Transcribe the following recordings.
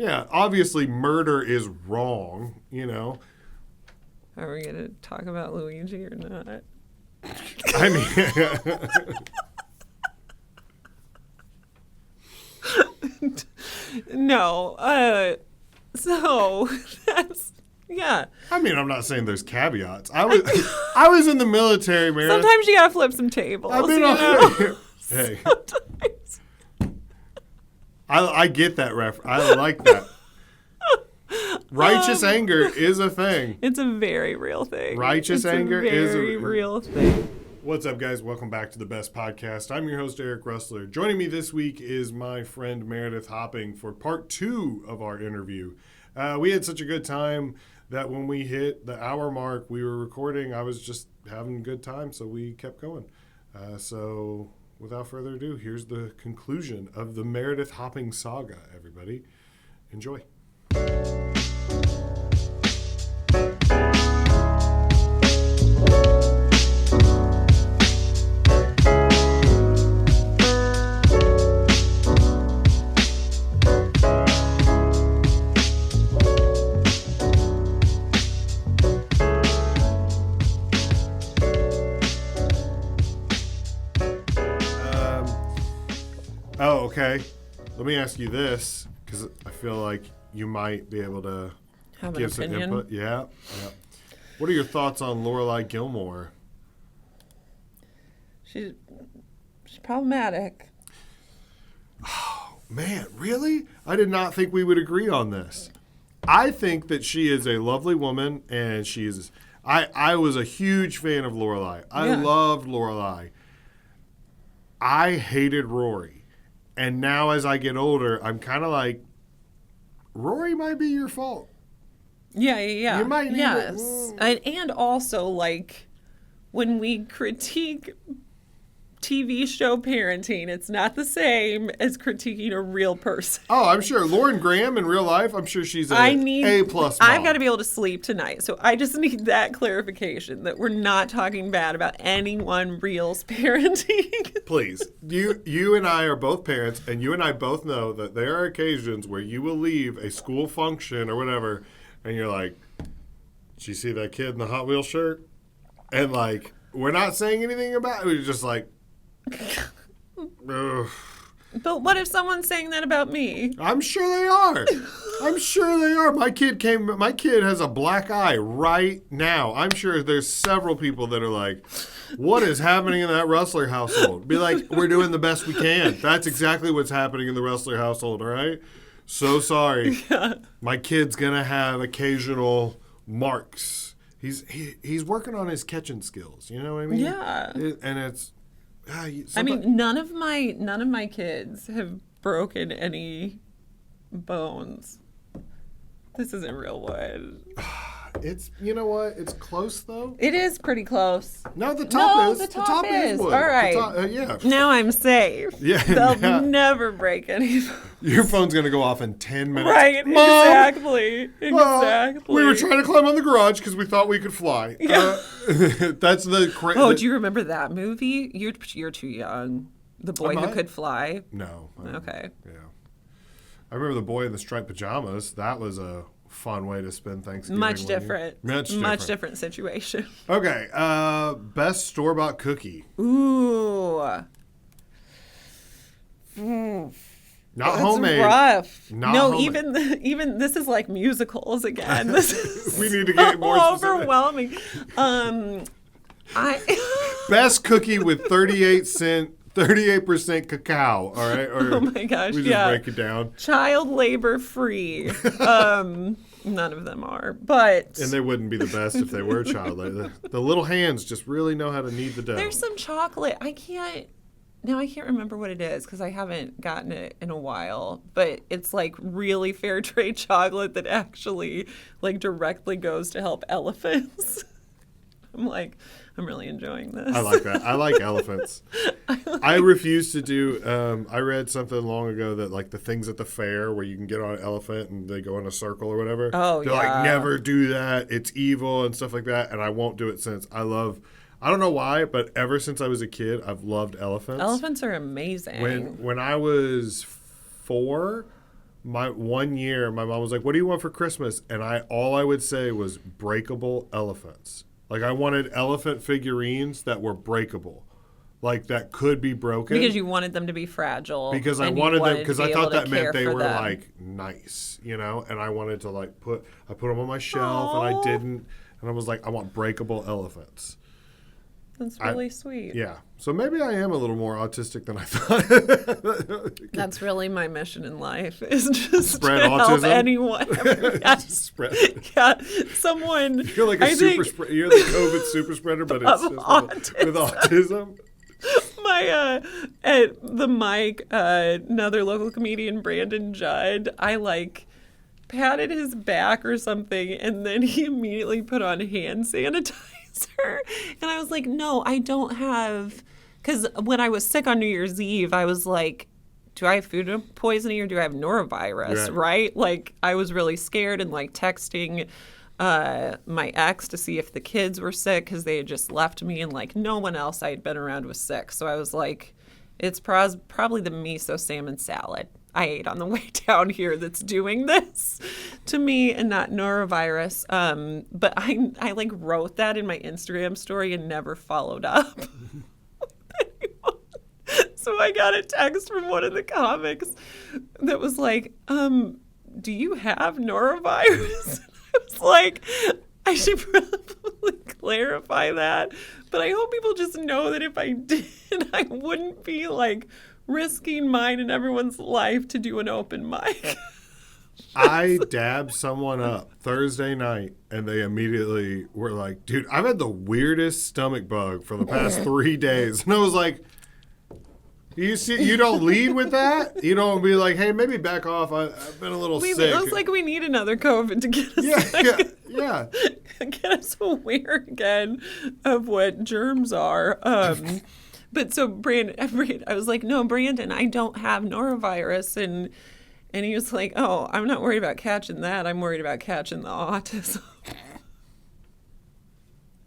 Yeah, obviously murder is wrong, you know. Are we going to talk about Luigi or not? I mean... No. So, that's... Yeah. I mean, I'm not saying there's caveats. I was in the military, man. Sometimes you gotta flip some tables. I've been on. Hey. Sometimes. I get that reference. I like that. Righteous anger is a thing. It's a very real thing. Righteous anger is a very real thing. What's up, guys? Welcome back to the Best Podcast. I'm your host, Eric Russler. Joining me this week is my friend Meredith Hopping for part 2 of our interview. We had such a good time that when we hit the hour mark, we were recording. I was just having a good time, so we kept going. So without further ado, here's the conclusion of the Meredith Hopping saga, everybody. Enjoy. Okay, let me ask you this, because I feel like you might be able to give some input. Yeah. What are your thoughts on Lorelai Gilmore? She's problematic. Oh, man, really? I did not think we would agree on this. I think that she is a lovely woman, and she's... I was a huge fan of Lorelai. I loved Lorelai. I hated Rory. And now as I get older, I'm kind of like, Rory might be your fault. Yeah. You might need And also, like, when we critique TV show parenting, it's not the same as critiquing a real person. Oh, I'm sure. Lauren Graham in real life, I'm sure she's A-plus mom. I've got to be able to sleep tonight, so I just need that clarification that we're not talking bad about anyone real's parenting. Please. You and I are both parents, and you and I both know that there are occasions where you will leave a school function or whatever, and you're like, did you see that kid in the Hot Wheels shirt? And, like, we're not saying anything about it. We're just like, ugh. But what if someone's saying that about me? I'm sure they are. My kid has a black eye right now. I'm sure there's several people that are like, what is happening in that Rustler household? Be like, we're doing the best we can. That's exactly what's happening in the Rustler household, all right? So sorry. Yeah. My kid's going to have occasional marks. He's working on his catching skills, you know what I mean? Yeah. And it's... I mean, none of my kids have broken any bones. This isn't real wood. It's, you know what? It's close, though. It is pretty close. No, the top is. The top is wood. All right. Yeah. Now I'm safe. Yeah. They'll never break any bones. Your phone's going to go off in 10 minutes. Right. Mom, exactly. We were trying to climb on the garage because we thought we could fly. Yeah. That's the... do you remember that movie? You're too young. The Boy Who Could Fly? No. Okay. Yeah. I remember The Boy in the Striped Pajamas. That was a fun way to spend Thanksgiving. Much different. Much different situation. Okay. Best store-bought cookie. Ooh. Not That's homemade. Rough. Not homemade. even this is like musicals again. This is we need to get more overwhelming. Best cookie with 38% cacao. All right. Or oh my gosh. We just break it down. Child labor free. None of them are, but and they wouldn't be the best if they were child labor. The little hands just really know how to knead the dough. There's some chocolate. I can't remember what it is because I haven't gotten it in a while, but it's like really fair trade chocolate that actually like directly goes to help elephants. I'm really enjoying this. I like that. I like elephants. I refuse to do, I read something long ago that like the things at the fair where you can get on an elephant and they go in a circle or whatever. Oh, They're like, never do that. It's evil and stuff like that. And I won't do it since. I don't know why, but ever since I was a kid, I've loved elephants. Elephants are amazing. When I was 4, my one year, my mom was like, "What do you want for Christmas?" And all I would say was breakable elephants. Like I wanted elephant figurines that were breakable, like that could be broken. Because you wanted them to be fragile. Because I and you wanted them to because be I able thought to that meant care they for were them. like nice, you know. And I wanted to like put them on my shelf, and I Aw. didn't. And I was like, I want breakable elephants. That's really sweet. Yeah. So maybe I am a little more autistic than I thought. That's really my mission in life is just Spread to help autism? anyone. Yes. Just spread. Yeah, someone. You're like a super spreader. You're the COVID super spreader, but it's just with autism. My at the mic, another local comedian, Brandon Judd. I like patted his back or something, and then he immediately put on hand sanitizer. And I was like, no, I don't have, because when I was sick on New Year's Eve, I was like, do I have food poisoning or do I have norovirus, right? Like, I was really scared and like texting my ex to see if the kids were sick because they had just left me, and like no one else I had been around was sick. So I was like, it's probably the miso salmon salad I ate on the way down here that's doing this to me and not norovirus. But I like wrote that in my Instagram story and never followed up. So I got a text from one of the comics that was like, do you have norovirus? I was like, I should probably clarify that. But I hope people just know that if I did, I wouldn't be like risking mine and everyone's life to do an open mic. I dabbed someone up Thursday night, and they immediately were like, dude, I've had the weirdest stomach bug for the past 3 days. And I was like, you don't lead with that? You don't be like, hey, maybe back off. I've been a little sick. It looks like we need another COVID to get us Yeah. get us aware again of what germs are. But so Brandon, I was like, no, Brandon, I don't have norovirus. And he was like, oh, I'm not worried about catching that. I'm worried about catching the autism.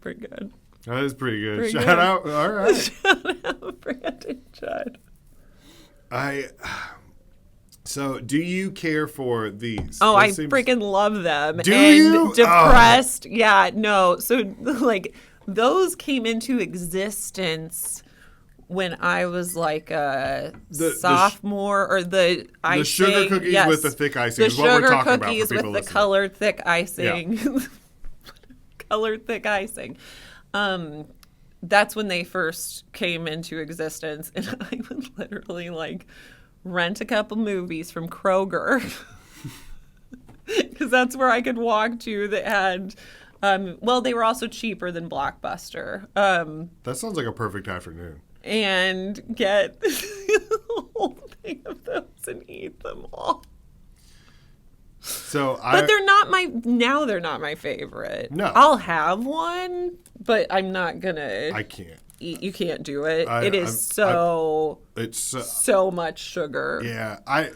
Pretty good. That is pretty good. Pretty Shout good. out. All right. Shout out Brandon Judd. So do you care for these? Oh, I freaking love them. Do and you? Depressed. Yeah, no. So like those came into existence when I was like a sophomore, or the icing. The sugar cookies with the thick icing is what we're talking about for people The sugar cookies with the listening. colored thick icing. Yeah. Colored thick icing. That's when they first came into existence. And I would literally like rent a couple movies from Kroger. Because that's where I could walk to that had... well, they were also cheaper than Blockbuster. That sounds like a perfect afternoon. And get the whole thing of those and eat them all. But they're not my favorite. No. I'll have one, but I'm not gonna. I can't. Eat. You can't do it. It's so much sugar. Yeah, I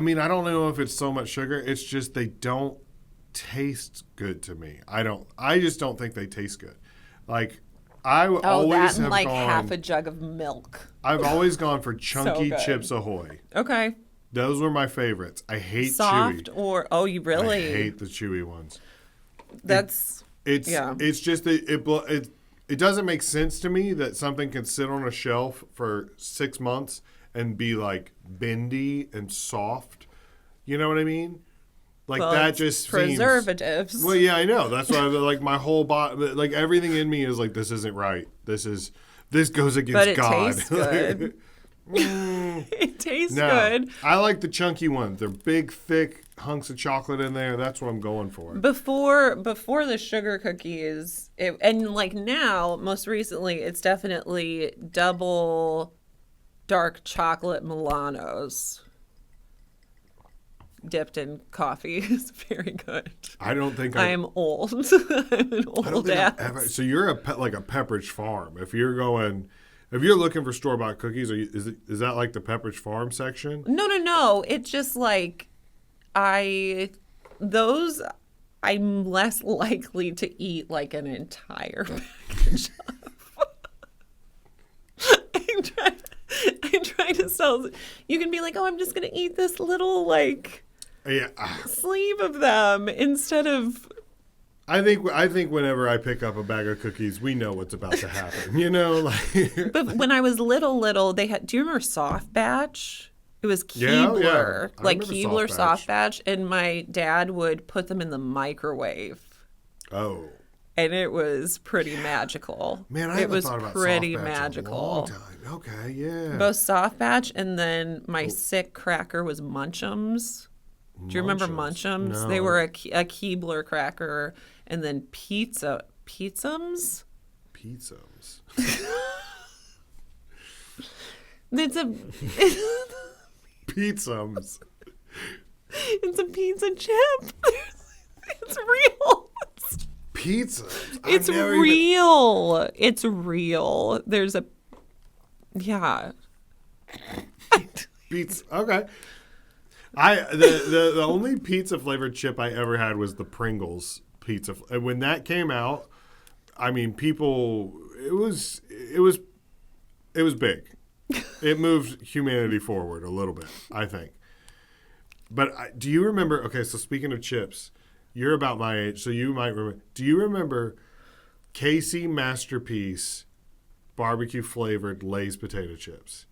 mean, I don't know if it's so much sugar. It's just they don't taste good to me. I just don't think they taste good. Like always have like gone, half a jug of milk. I've always gone for chunky good. Chips Ahoy. Okay. Those were my favorites. I hate soft chewy. You really? I hate the chewy ones. It's just it doesn't make sense to me that something can sit on a shelf for 6 months and be like bendy and soft. You know what I mean? Like that just preservatives. Seems, well, yeah, I know. That's why like my whole body, like everything in me is like, this isn't right. This goes against but it God. Tastes good. It tastes no, good. I like the chunky ones. They're big, thick hunks of chocolate in there. That's what I'm going for. Before the sugar cookies, and like now, most recently, it's definitely double dark chocolate Milanos dipped in coffee. Is very good. I don't think I'm old. I'm an old ass. So you're like a Pepperidge Farm. If you're looking for store-bought cookies, is that like the Pepperidge Farm section? No. It's just like I'm less likely to eat like an entire package of. I try to sell. You can be like, oh, I'm just gonna eat this little like Yeah. sleeve of them instead of. I think whenever I pick up a bag of cookies, we know what's about to happen. You know, like. But when I was little, they had. Do you remember Soft Batch? It was Keebler, yeah. like remember Keebler Soft Soft Batch, and my dad would put them in the microwave. Oh. And it was pretty magical. Man, I it haven't was thought about pretty Soft Batch magical. in a long time. Okay, yeah. Both Soft Batch and then my sick cracker was Munchums. Do you remember Munchums? No. They were a Keebler cracker, and then Pizzums. Pizzums. It's a Pizzums. it's a pizza chip. It's real. Pizzas. It's real. It's real. There's a Pizza. Okay. The only pizza flavored chip I ever had was the Pringles pizza. And when that came out, I mean, people. It was big. It moved humanity forward a little bit, I think. But do you remember? Okay, so speaking of chips, you're about my age, so you might remember. Do you remember Casey Masterpiece barbecue flavored Lay's potato chips?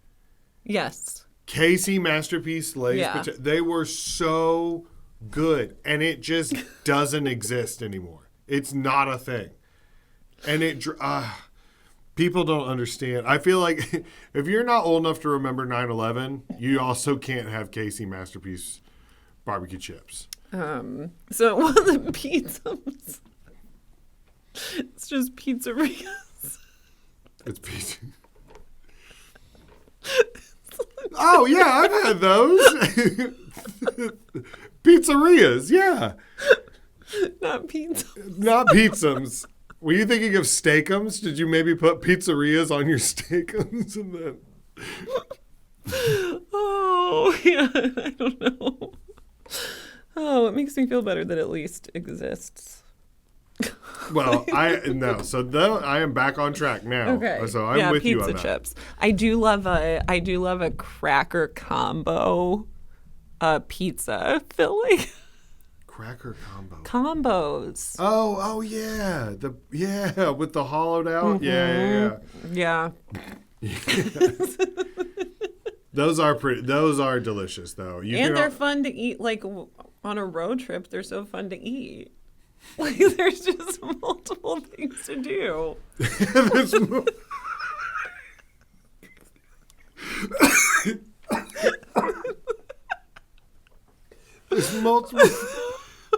Yes. Casey Masterpiece Lay's Yeah. They were so good, and it just doesn't exist anymore. It's not a thing. And people don't understand. I feel like if you're not old enough to remember 9/11, you also can't have Casey Masterpiece barbecue chips. So it wasn't pizzas. It's just pizzerias. It's pizza. Oh, yeah, I've had those. Pizzerias, yeah. Not pizza. Not pizzums. Were you thinking of steakums? Did you maybe put pizzerias on your steakums? And then... Oh, yeah. I don't know. Oh, it makes me feel better that at least exists. Well, I am back on track now. Okay. So I'm with you on that. Pizza chips. I do love a cracker combo pizza filling. Cracker combo. Combos. Oh yeah. With the hollowed out. Mm-hmm. Yeah. Those are delicious though. They're fun to eat like on a road trip. They're so fun to eat. Like there's just multiple things to do. There's multiple.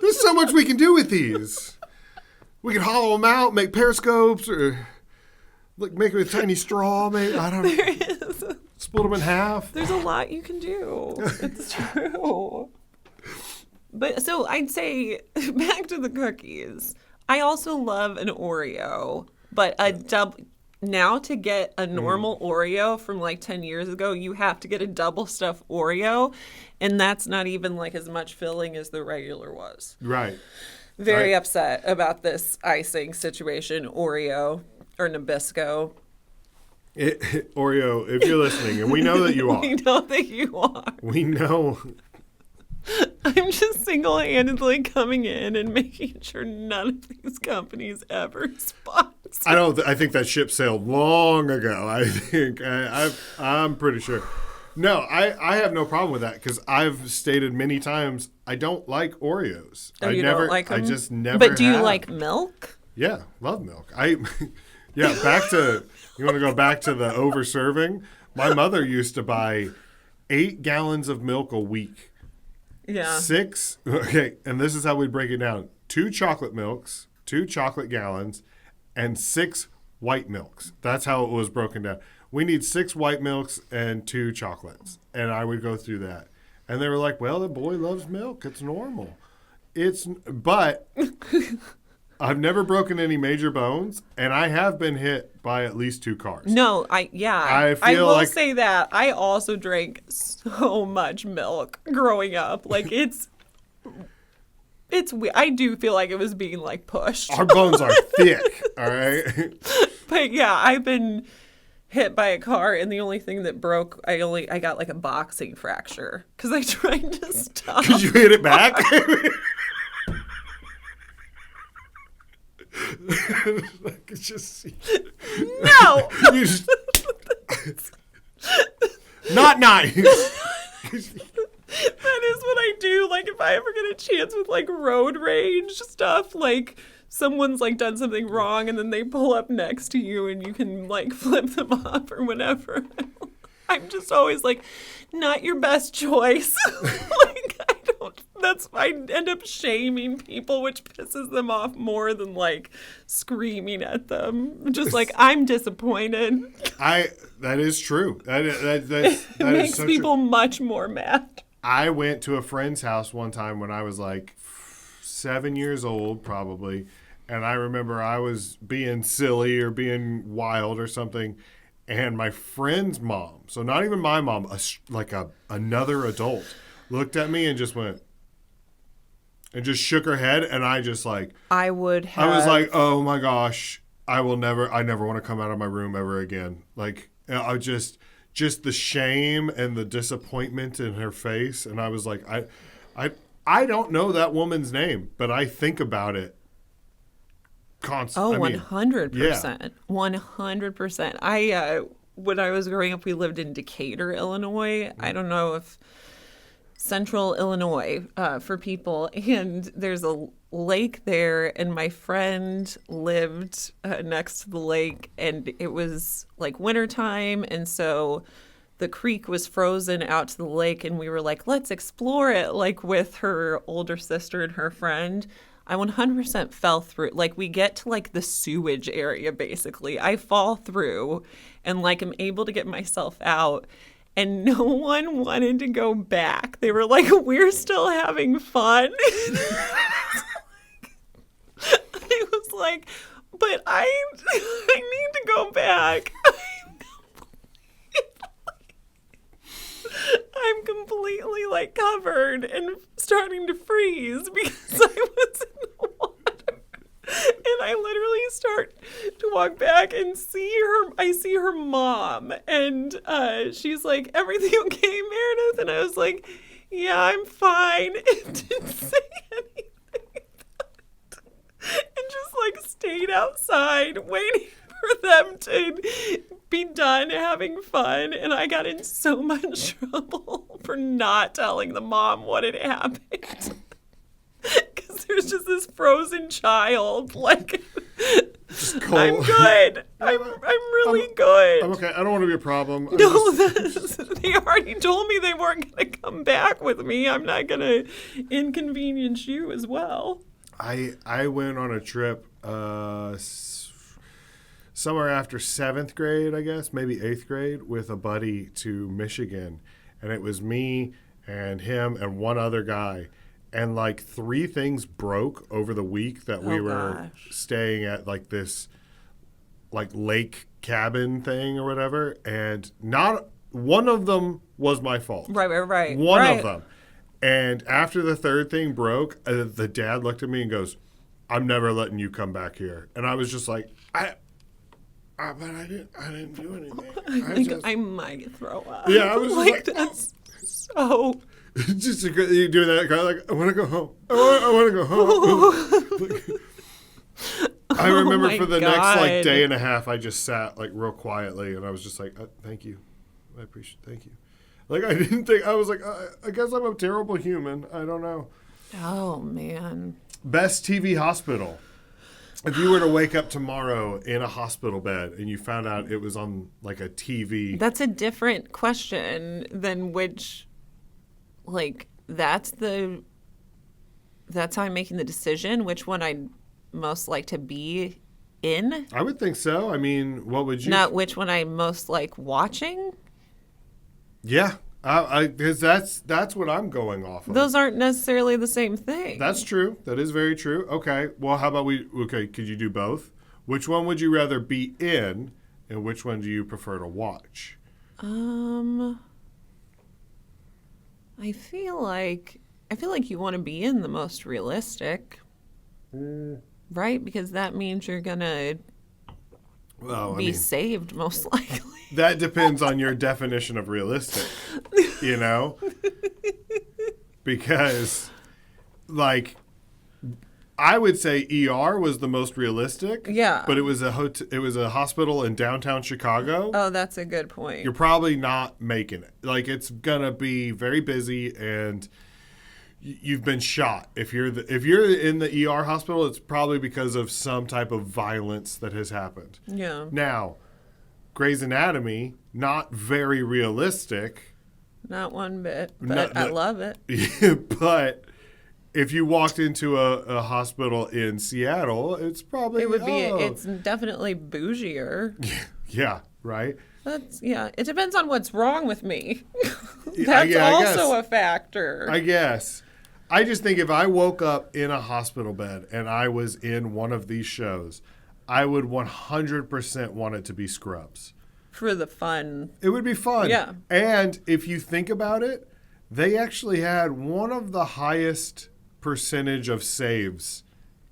There's so much we can do with these. We can hollow them out, make periscopes, or make it a tiny straw. Maybe I don't know. There is. Split them in half. There's a lot you can do. It's true. But so I'd say back to the cookies. I also love an Oreo, but now to get a normal Oreo from like 10 years ago, you have to get a double stuffed Oreo, and that's not even like as much filling as the regular was. Right. Very upset about this icing situation, Oreo or Nabisco. Oreo, if you're listening, and we know that you are. We know that you are. We know. I'm just single-handedly coming in and making sure none of these companies ever sponsor. I think that ship sailed long ago. I think I'm pretty sure. No, I have no problem with that because I've stated many times I don't like Oreos. Oh, you don't like them? I just never. But do you have. like milk? Yeah, love milk. Back to you want to go back to the over serving. My mother used to buy 8 gallons of milk a week. Yeah. 6. Okay, and this is how we break it down: 2 chocolate milks, 2 chocolate gallons, and 6 white milks. That's how it was broken down. We need 6 white milks and 2 chocolates, and I would go through that. And they were like, "Well, the boy loves milk. It's normal." But I've never broken any major bones, and I have been hit by at least 2 cars. No, I will say that. I also drank so much milk growing up. Like it's I do feel like it was being like pushed. Our bones are thick, all right? But yeah, I've been hit by a car, and the only thing that broke, I got like a boxing fracture because I tried to stop. Could you hit it back? I could just see. No. You just- Not nice. That is what I do. Like, if I ever get a chance with like road rage stuff, like someone's like done something wrong and then they pull up next to you and you can like flip them off or whatever. I'm just always like, not your best choice. Like, I end up shaming people, which pisses them off more than like screaming at them. Just like, I'm disappointed. That is true. That It makes so people true. much more mad. I went to a friend's house one time when I was like 7 years old, probably, and I remember I was being silly or being wild or something, and my friend's mom, so not even my mom, another adult, looked at me and just went and just shook her head, and I just like I was like, oh my gosh, I never want to come out of my room ever again. Like, I just the shame and the disappointment in her face, and I was like, I don't know that woman's name, but I think about it constantly. Oh, 100%. 100%. When I was growing up, we lived in Decatur, Illinois. I don't know if Central Illinois for people. And there's a lake there, and my friend lived next to the lake, and it was like wintertime, and so the creek was frozen out to the lake, and we were like, let's explore it, like with her older sister and her friend. I 100% fell through. Like, we get to like the sewage area, basically. I fall through and like I'm able to get myself out, and no one wanted to go back. They were like, we're still having fun. I was like, but I need to go back. I'm completely like covered and starting to freeze because I was in the water. And I literally start to walk back and I see her mom, and she's like, everything okay, Meredith? And I was like, yeah, I'm fine. And didn't say anything about it. And just like stayed outside waiting for them to be done having fun, and I got in so much trouble for not telling the mom what had happened. Because there's just this frozen child, like, I'm good. I'm really good. I'm okay. I don't want to be a problem. They already told me they weren't going to come back with me. I'm not going to inconvenience you as well. I went on a trip somewhere after 7th grade, I guess, maybe 8th grade, with a buddy to Michigan. And it was me and him and one other guy. And like 3 things broke over the week that we were staying at like this like lake cabin thing or whatever. And not one of them was my fault. Right. One of them. And after the 3rd thing broke, the dad looked at me and goes, I'm never letting you come back here. And I was just like, but I didn't do anything. I might throw up. Yeah, I was like that's so. Just you doing that kind of like, I want to go home. I want to go home. I remember for the next like day and a half, I just sat like real quietly, and I was just like, thank you, I appreciate, thank you. Like, I didn't think, I was like, I guess I'm a terrible human. I don't know. Oh man. Best TV hospital. If you were to wake up tomorrow in a hospital bed and you found out it was on like a TV. That's a different question than which, like, that's how I'm making the decision, which one I'd most like to be in. I would think so. I mean, what would you? Not which one I most like watching. Yeah. Because that's what I'm going off of. Those aren't necessarily the same thing. That's true. That is very true. Okay. Well, how about could you do both? Which one would you rather be in, and which one do you prefer to watch? I feel like you want to be in the most realistic. Right? Because that means you're going to Well, be saved, most likely. that depends on your definition of realistic, you know? Because, like, I would say ER was the most realistic. Yeah. But it was a hospital in downtown Chicago. Oh, that's a good point. You're probably not making it. Like, it's gonna be very busy, and you've been shot. If you're in the ER hospital, it's probably because of some type of violence that has happened. Yeah. Now, Grey's Anatomy, not very realistic. Not one bit, but I love it. But if you walked into a hospital in Seattle, it's probably It's definitely bougier. Yeah, right. It depends on what's wrong with me. I also guess. a factor. I guess. I just think if I woke up in a hospital bed and I was in one of these shows, I would 100% want it to be Scrubs. For the fun. It would be fun. Yeah. And if you think about it, they actually had one of the highest percentage of saves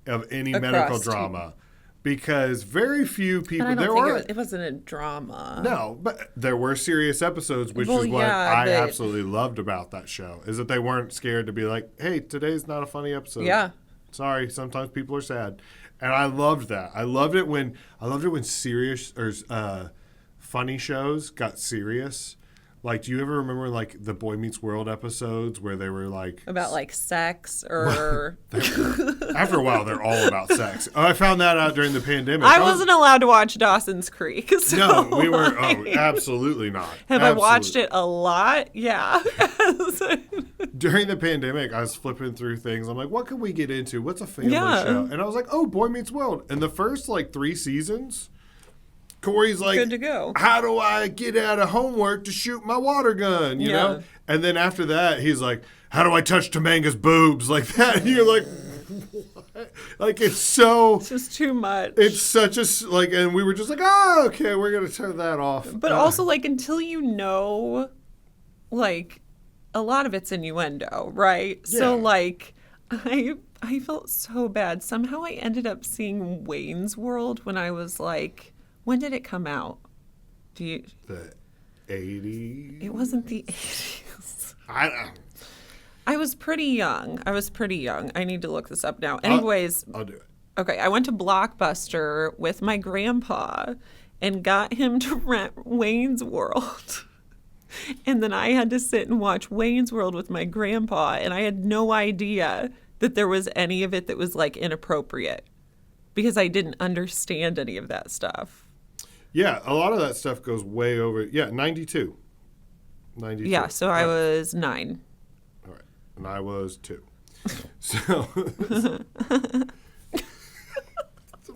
of any medical drama. Because very few people... But I don't think it wasn't a drama. No, but there were serious episodes, which is what I absolutely loved about that show, is that they weren't scared to be like, hey, today's not a funny episode. Yeah. Sorry, sometimes people are sad. And I loved that. I loved it when serious or funny shows got serious. Like, do you ever remember, like, the Boy Meets World episodes where they were, like... About, like, sex or... After a while, they're all about sex. I found that out during the pandemic. I wasn't allowed to watch Dawson's Creek. So no, we were... Oh, absolutely not. Have I watched it a lot? Yeah. During the pandemic, I was flipping through things. I'm like, what can we get into? What's a family show? And I was like, oh, Boy Meets World. And the first, like, 3 seasons... Corey's like, good to go. How do I get out of homework to shoot my water gun? You know? And then after that, he's like, how do I touch Tomanga's boobs? Like that. And you're like, what? Like, it's so... It's just too much. It's such a... Like, and we were just like, oh, okay, we're going to turn that off. But also, like, until you know, like, a lot of it's innuendo, right? Yeah. So, like, I felt so bad. Somehow I ended up seeing Wayne's World when I was like... When did it come out? The 80s? It wasn't the 80s. I was pretty young. I need to look this up now. Anyways. I'll do it. Okay, I went to Blockbuster with my grandpa and got him to rent Wayne's World. And then I had to sit and watch Wayne's World with my grandpa, and I had no idea that there was any of it that was, like, inappropriate because I didn't understand any of that stuff. Yeah, a lot of that stuff goes way over. Yeah, 92. Yeah, so I was 9. All right. And I was 2. So. I'm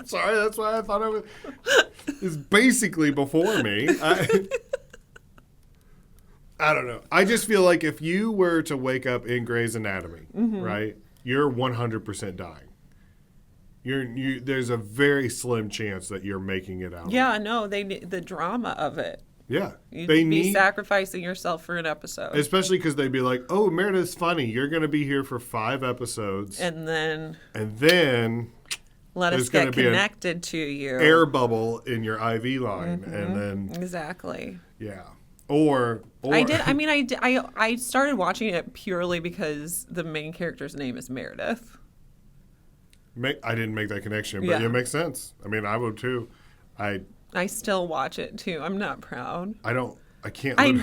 sorry, that's why I thought I was. It's basically before me. I don't know. I just feel like if you were to wake up in Grey's Anatomy, right, you're 100% dying. There's a very slim chance that you're making it out. Yeah, no, the drama of it. Yeah, You'd be sacrificing yourself for an episode, especially because they'd be like, "Oh, Meredith's funny. You're going to be here for 5 episodes, and then let us get connected to you. Air bubble in your IV line, and then exactly. Yeah, or I did. I mean, I started watching it purely because the main character's name is Meredith. I didn't make that connection, but it makes sense. I mean, I would too. I still watch it too. I'm not proud. I can't. I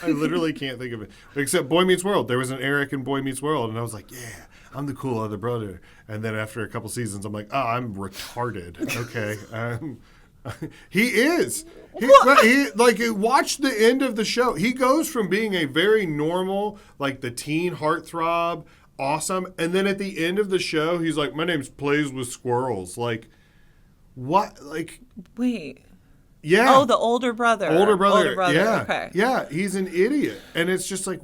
literally can't think of it. Except Boy Meets World. There was an Eric in Boy Meets World, and I was like, yeah, I'm the cool other brother. And then after a couple seasons, I'm like, oh, I'm retarded. Okay. He is. Watch the end of the show. He goes from being a very normal, like the teen heartthrob, awesome, and then at the end of the show, he's like, my name's Plays with Squirrels. Like, what? Like, wait. Yeah. Oh, the older brother. Yeah. Okay. Yeah, he's an idiot. And it's just like,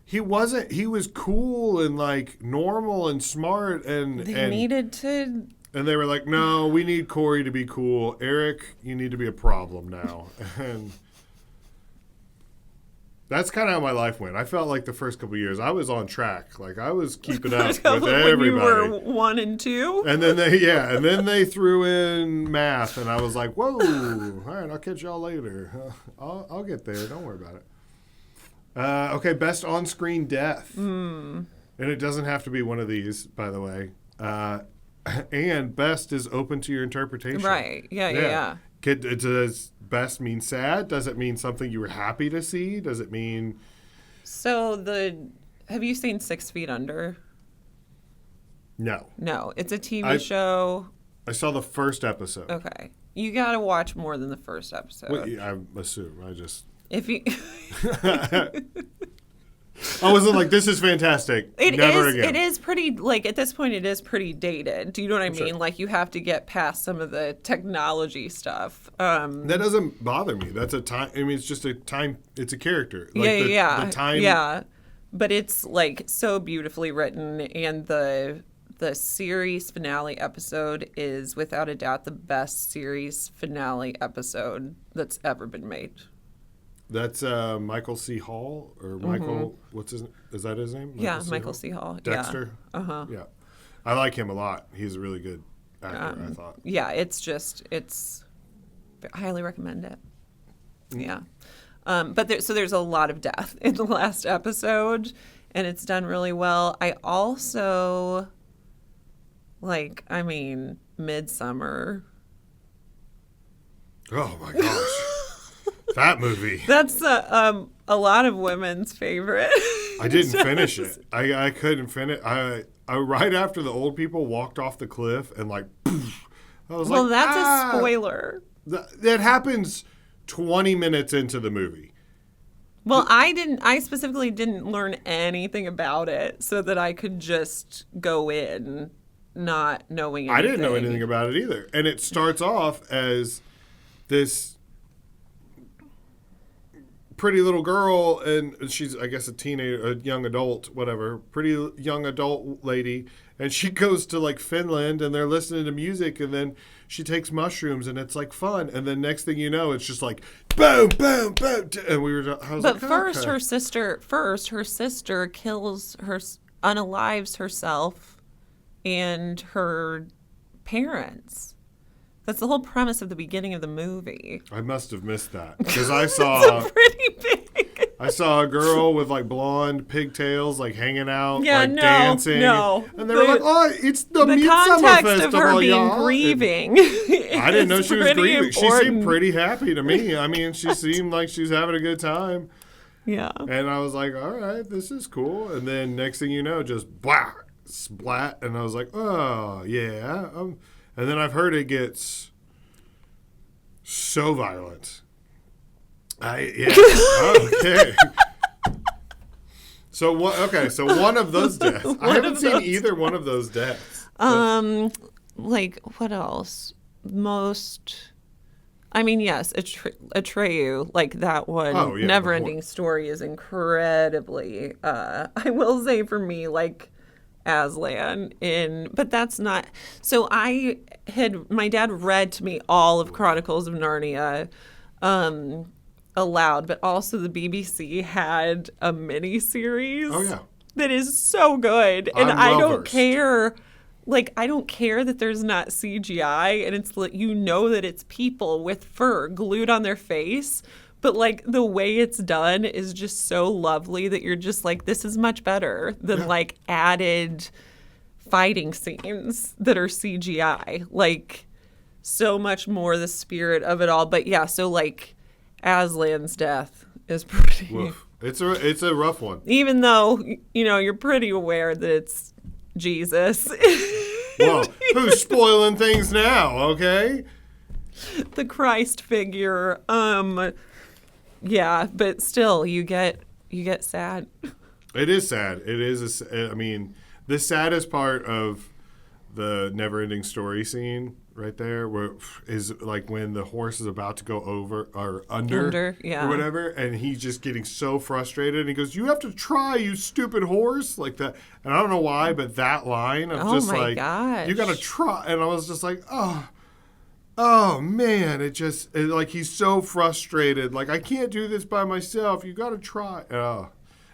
he was cool and like normal and smart and needed to. And they were like, no, we need Corey to be cool. Eric, you need to be a problem now. And That's kind of how my life went. I felt like the first couple of years I was on track. Like I was keeping up with when everybody. you were 1 and 2. And then they threw in math, and I was like, "Whoa! All right, I'll catch y'all later. I'll get there. Don't worry about it." Okay, best on-screen death, and it doesn't have to be one of these, by the way. And best is open to your interpretation. Right? Yeah. Does best mean sad? Does it mean something you were happy to see? Does it mean? So have you seen 6 Feet Under? No. No, it's a TV show. I saw the first episode. Okay, you got to watch more than the first episode. Well, I assume. If you. I wasn't like, this is fantastic. Never again. It is pretty, like, at this point, it is pretty dated. Do you know what I mean? Sure. Like, you have to get past some of the technology stuff. That doesn't bother me. That's a time. I mean, it's just a time. It's a character. Like The time. Yeah. But it's, like, so beautifully written. And the series finale episode is, without a doubt, the best series finale episode that's ever been made. That's Michael C. Hall or Michael. Is that his name? Michael C. Hall. Dexter. Yeah. Yeah, I like him a lot. He's a really good actor. I thought. Yeah, I highly recommend it. Yeah, but there's a lot of death in the last episode, and it's done really well. I also Midsummer. Oh my gosh. That movie. That's a lot of women's favorite. I didn't finish it. I couldn't finish. I right after the old people walked off the cliff and poof, I was well, that's a spoiler. That happens 20 minutes into the movie. Well, I specifically didn't learn anything about it so that I could just go in not knowing anything. I didn't know anything about it either. And it starts off as this pretty little girl, and she's, I guess, a young adult, whatever, pretty young adult lady, and she goes to Finland, and they're listening to music, and then she takes mushrooms, and it's fun, and then next thing you know, it's just boom, boom, boom, and first her sister unalives herself and her parents. That's the whole premise of the beginning of the movie. I must have missed that because I saw it's pretty big. I saw a girl with blonde pigtails hanging out, dancing. No, and they were "Oh, it's the Midsummer context Festival, of her being y'all." grieving. I didn't know she was grieving. Important. She seemed pretty happy to me. I mean, she seemed like she's having a good time. Yeah. And I was like, all right, this is cool. And then next thing you know, just blah, splat, and I was like, oh yeah. And then I've heard it gets so violent. Okay. So one of those deaths. I haven't seen either one of those deaths. What else? Yes, Atreyu, that one. Oh, yeah, Never Ending Story is incredibly. I will say for me, Aslan but that's not. So my dad read to me all of Chronicles of Narnia, aloud, but also the BBC had a mini series. Oh yeah. That is so good, and I don't care. I don't care that there's not CGI, and it's that it's people with fur glued on their face. But, the way it's done is just so lovely that you're just this is much better than, added fighting scenes that are CGI. So much more the spirit of it all. But, yeah, so, Aslan's death is pretty... Woof. It's a rough one. Even though, you're pretty aware that it's Jesus. Well, who's spoiling things now, okay? The Christ figure. Yeah, but still, you get sad. It is sad. It is. The saddest part of the Never-Ending Story scene right there is when the horse is about to go over or under yeah. or whatever, and he's just getting so frustrated. And he goes, "You have to try, you stupid horse!" Like that. And I don't know why, but that line of gosh. you got to try. And I was just like, oh. Oh man, like he's so frustrated. Like I can't do this by myself. You got to try. Oh,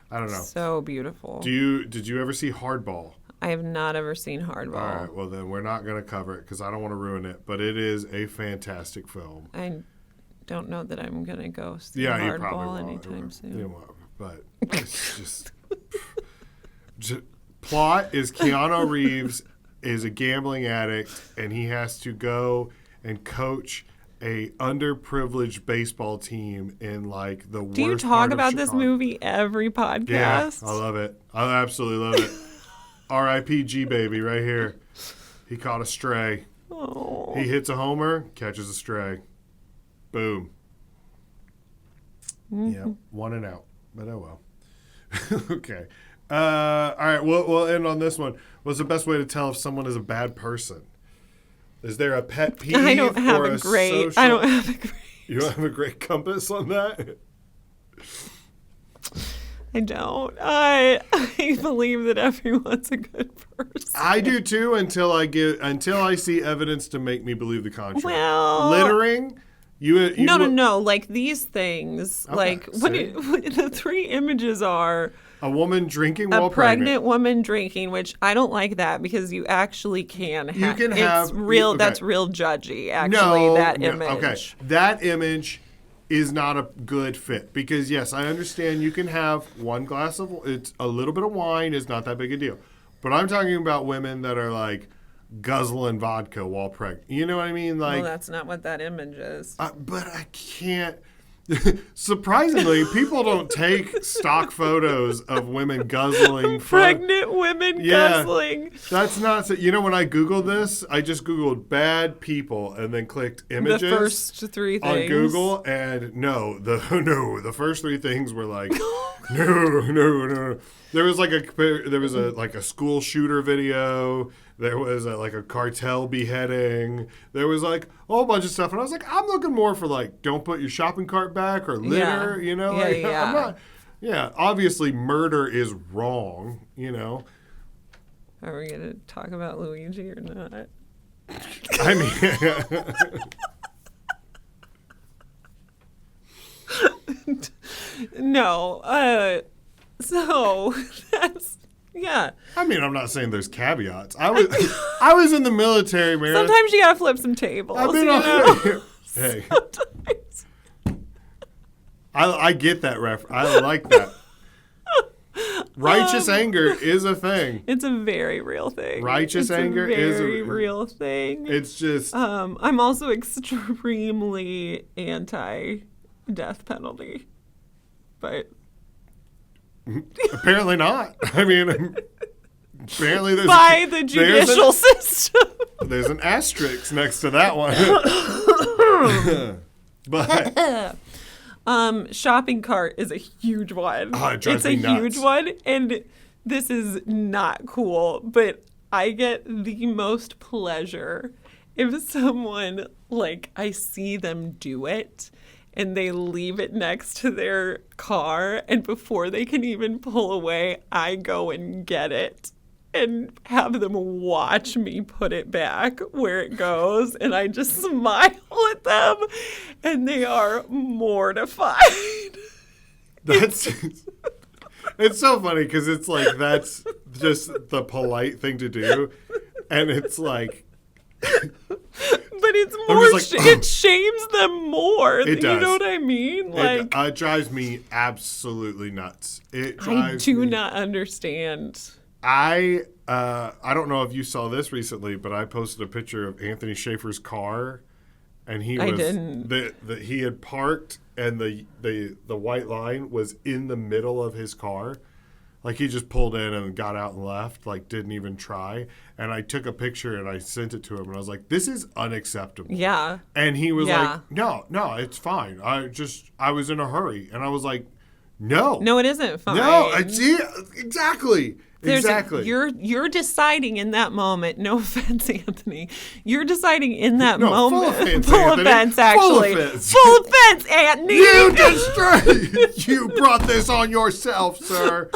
I don't know. So beautiful. Did you ever see Hardball? I have not ever seen Hardball. All right, well then we're not going to cover it because I don't want to ruin it. But it is a fantastic film. I don't know that I'm going to go see You Hardball probably won't. anytime soon. You won't, but it's just plot is Keanu Reeves is a gambling addict and he has to go and coach a underprivileged baseball team in like the worst Do you part talk of about this Chicago. movie every podcast? Yeah, I love it. I absolutely love it. R.I.P. G baby right here. He caught a stray. Oh. He hits a homer, catches a stray. Boom. Mm-hmm. Yeah, 1 and out. But oh well. Okay. All right, we'll end on this one. What's the best way to tell if someone is a bad person? Is there a pet peeve? I don't have or a great. social... I don't have a great. You don't have a great compass on that? I don't. I believe that everyone's a good person. I do too until I see evidence to make me believe the contrary. Well, Littering. No. Like these things, Okay, like what the 3 images are. A woman drinking A while pregnant woman drinking, which I don't like that because you actually can have. can have- real. okay. That's real judgy. Actually, that image. Okay, that image is not a good fit because yes, I understand you can have one glass of it's a little bit of wine is not that big a deal, but I'm talking about women that are like guzzling vodka while pregnant. You know what I mean? Like, Well, that's not what that image is. but I can't. Surprisingly, people don't take stock photos of women guzzling. Pregnant women guzzling. That's not. You know, when I Googled this, I just Googled bad people and then clicked images. The first 3 things. On Google, and the first 3 things were like, no. There was a school shooter video. There was a cartel beheading. There was like a whole bunch of stuff, and I was like, I'm looking more for like, don't put your shopping cart back or litter. Yeah. You know, Yeah. I'm not. Yeah, obviously murder is wrong. You know. Are we gonna talk about Luigi or not? I mean. No. So that's yeah. I mean, I'm not saying there's caveats. I was in the military, Meredith. Sometimes you gotta flip some tables. I've been on. Hey, Sometimes. I get that reference. I like that. Righteous anger is a thing. It's a very real thing. Righteous it's anger a is very real thing. It's just. I'm also extremely anti-death penalty, but Apparently not. I mean, apparently there's by the judicial system. There's an asterisk next to that one. But shopping cart is a huge one. Oh, it drives it's a me nuts. huge one, and this is not cool, but I get the most pleasure if someone, like, I see them do it and they leave it next to their car, and before they can even pull away, I go and get it and have them watch me put it back where it goes, and I just smile at them, and they are mortified. That's it's so funny because it's like that's just the polite thing to do, and it's like. But it's I'm more, just like, it shames them more. It does. You know what I mean? Like, It drives me absolutely nuts. I drives do me. not understand. I don't know if you saw this recently, but I posted a picture of Anthony Schaefer's car, and he was I didn't. He had parked, and the white line was in the middle of his car. Like, he just pulled in and got out and left, like, didn't even try. And I took a picture and I sent it to him, and I was like, this is unacceptable. Yeah. And he was Yeah. like, no, it's fine. I was in a hurry. And I was like, no. No, it isn't fine. No, see, exactly. You're deciding in that moment. No offense, Anthony. You're deciding in that No, moment. full offense, Full Anthony. offense, Full actually. offense. Full offense, Anthony. You destroyed. You brought this on yourself, sir.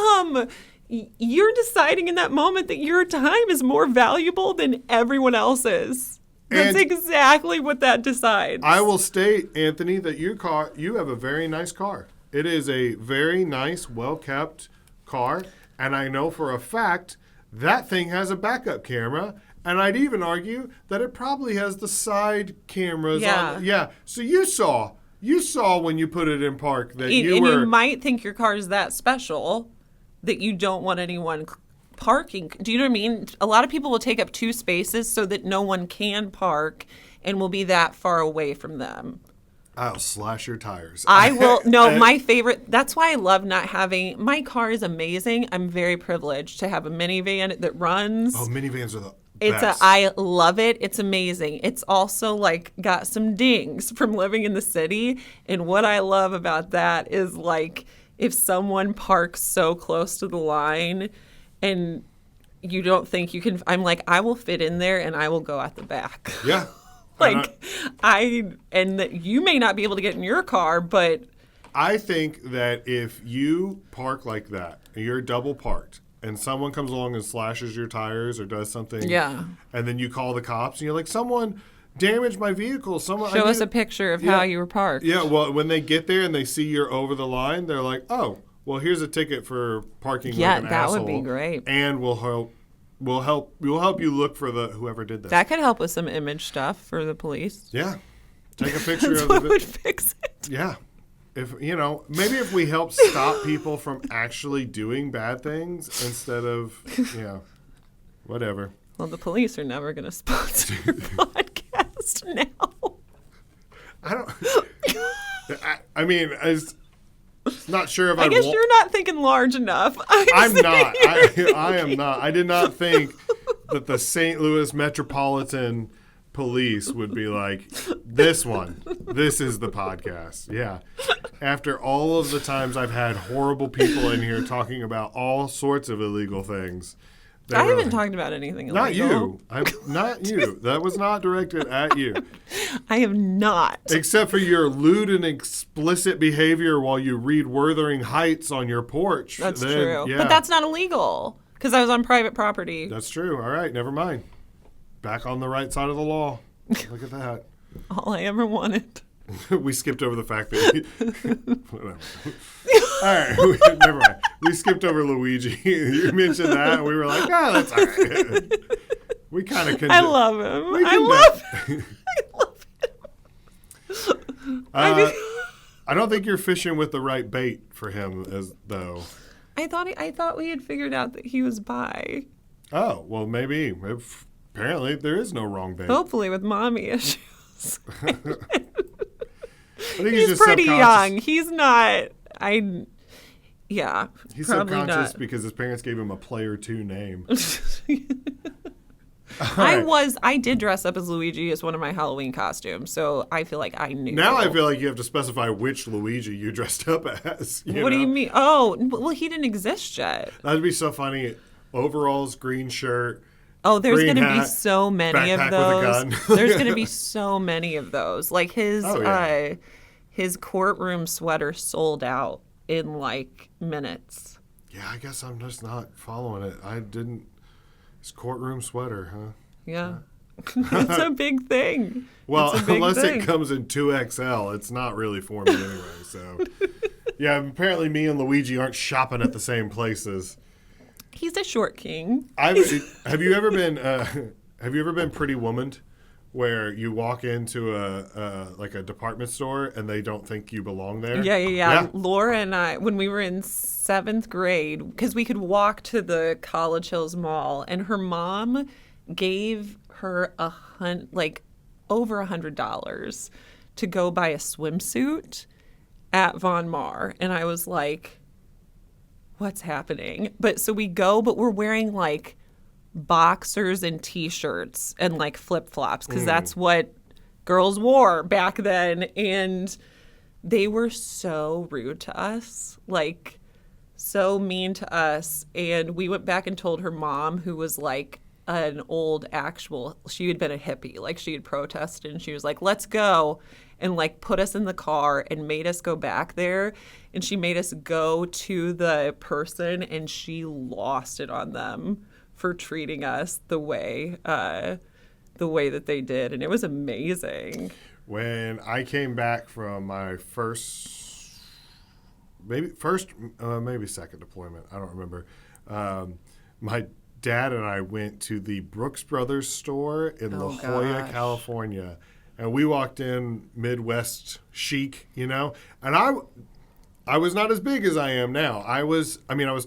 You're deciding in that moment that your time is more valuable than everyone else's. That's And exactly what that decides. I will state, Anthony, that you have a very nice car. It is a very nice, well-kept car. And I know for a fact that thing has a backup camera. And I'd even argue that it probably has the side cameras on. Yeah. So you saw when you put it in park that you might think your car is that special that you don't want anyone parking. Do you know what I mean? A lot of people will take up 2 spaces so that no one can park and will be that far away from them. I'll slash your tires. I will. No, my favorite. That's why I love not having. My car is amazing. I'm very privileged to have a minivan that runs. Oh, minivans are the I love it. It's amazing. It's also like got some dings from living in the city. And what I love about that is like if someone parks so close to the line and you don't think you can, I'm like, I will fit in there and I will go out the back. Yeah. And that you may not be able to get in your car, but I think that if you park like that, you're double parked, and someone comes along and slashes your tires or does something, and then you call the cops and you're like, someone damaged my vehicle. Show us a picture of how you were parked. Yeah, well, when they get there and they see you're over the line, they're like, oh, well, here's a ticket for parking like an asshole. Yeah, that would be great. And we'll help you look for whoever did this. That could help with some image stuff for the police. Yeah. Take a picture That's of what would fix it. Yeah. Maybe if we help stop people from actually doing bad things instead of, whatever. Well, the police are never going to sponsor your podcast now. I'm not sure if I guess you're not thinking large enough. I'm not. I am not. I did not think that the St. Louis Metropolitan Police would be like, this is the podcast. Yeah. After all of the times I've had horrible people in here talking about all sorts of illegal things. I haven't talked about anything illegal. Not you. Not you. That was not directed at you. I have not. Except for your lewd and explicit behavior while you read Wuthering Heights on your porch. That's true. Yeah. But that's not illegal because I was on private property. That's true. All right. Never mind. Back on the right side of the law. Look at that. All I ever wanted. We skipped over the fact that all right, never mind. We skipped over Luigi. You mentioned that, and we were like, oh, that's all right. We kind of I love him. I love him. I don't think you're fishing with the right bait for him, though. I thought we had figured out that he was bi. Oh, well, maybe. Apparently, there is no wrong bait. Hopefully, with mommy issues. I think he's pretty young. He's not. Yeah. He's subconscious because his parents gave him a Player 2 name. Right. I did dress up as Luigi as one of my Halloween costumes, so I feel like I knew. Now I feel like you have to specify which Luigi you dressed up as. What do you mean? Oh, well, he didn't exist yet. That'd be so funny. Overalls, green shirt. Oh, there's going to be so many of those. With a gun. There's going to be so many of those. Like his courtroom sweater sold out in like minutes. Yeah, I guess I'm just not following it. His courtroom sweater, huh? Yeah. It's a big thing. Well, unless it comes in 2XL, it's not really for me anyway. So, yeah, apparently me and Luigi aren't shopping at the same places. He's a short king. Have you ever been Pretty Womaned, where you walk into a department store and they don't think you belong there? Yeah. Laura and I, when we were in 7th grade, because we could walk to the College Hills Mall, and her mom gave her over $100 to go buy a swimsuit at Von Maur, and I was like, what's happening? But so we go, but we're wearing like boxers and t-shirts and like flip-flops because that's what girls wore back then. And they were so rude to us, like so mean to us. And we went back and told her mom, who was like an old she had been a hippie, like she had protested, and she was like, let's go, and like put us in the car and made us go back there. And she made us go to the person, and she lost it on them for treating us the way the way that they did, and it was amazing. When I came back from my maybe second deployment, I don't remember. My dad and I went to the Brooks Brothers store in La Jolla, California, and we walked in Midwest chic, and I was not as big as I am now. I was